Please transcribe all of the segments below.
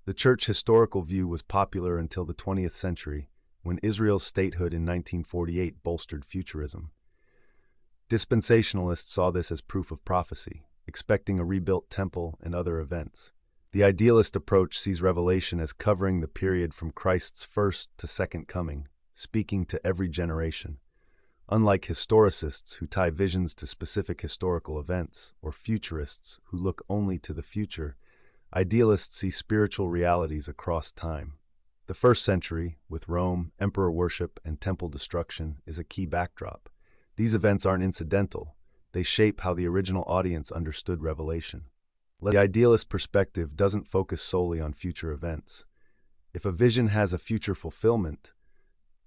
The church historical view was popular until the 20th century, when Israel's statehood in 1948 bolstered futurism. Dispensationalists saw this as proof of prophecy, expecting a rebuilt temple and other events. The idealist approach sees Revelation as covering the period from Christ's first to second coming, speaking to every generation. Unlike historicists who tie visions to specific historical events, or futurists who look only to the future, idealists see spiritual realities across time. The first century, with Rome, emperor worship, and temple destruction, is a key backdrop. These events aren't incidental. They shape how the original audience understood Revelation. The idealist perspective doesn't focus solely on future events. If a vision has a future fulfillment,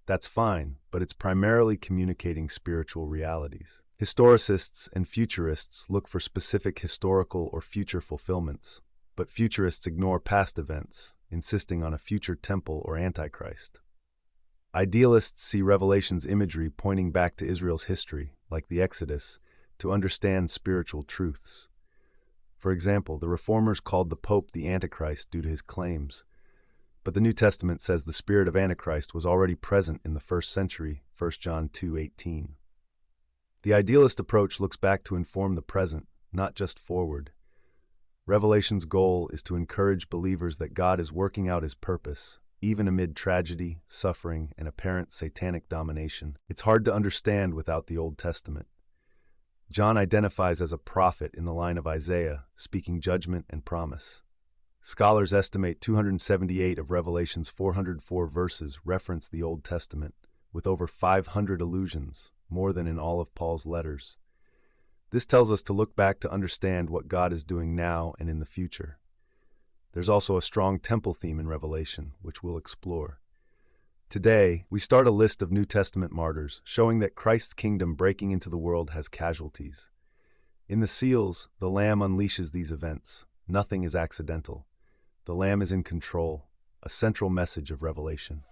that's fine, but it's primarily communicating spiritual realities. Historicists and futurists look for specific historical or future fulfillments, but futurists ignore past events, insisting on a future temple or antichrist. Idealists see Revelation's imagery pointing back to Israel's history, like the Exodus, to understand spiritual truths. For example, the Reformers called the Pope the Antichrist due to his claims, but the New Testament says the spirit of Antichrist was already present in the first century, 1 John 2:18. The idealist approach looks back to inform the present, not just forward. Revelation's goal is to encourage believers that God is working out his purpose, even amid tragedy, suffering, and apparent satanic domination. It's hard to understand without the Old Testament. John identifies as a prophet in the line of Isaiah, speaking judgment and promise. Scholars estimate 278 of Revelation's 404 verses reference the Old Testament, with over 500 allusions, more than in all of Paul's letters. This tells us to look back to understand what God is doing now and in the future. There's also a strong temple theme in Revelation, which we'll explore. Today, we start a list of New Testament martyrs, showing that Christ's kingdom breaking into the world has casualties. In the seals, the Lamb unleashes these events. Nothing is accidental. The Lamb is in control, a central message of Revelation.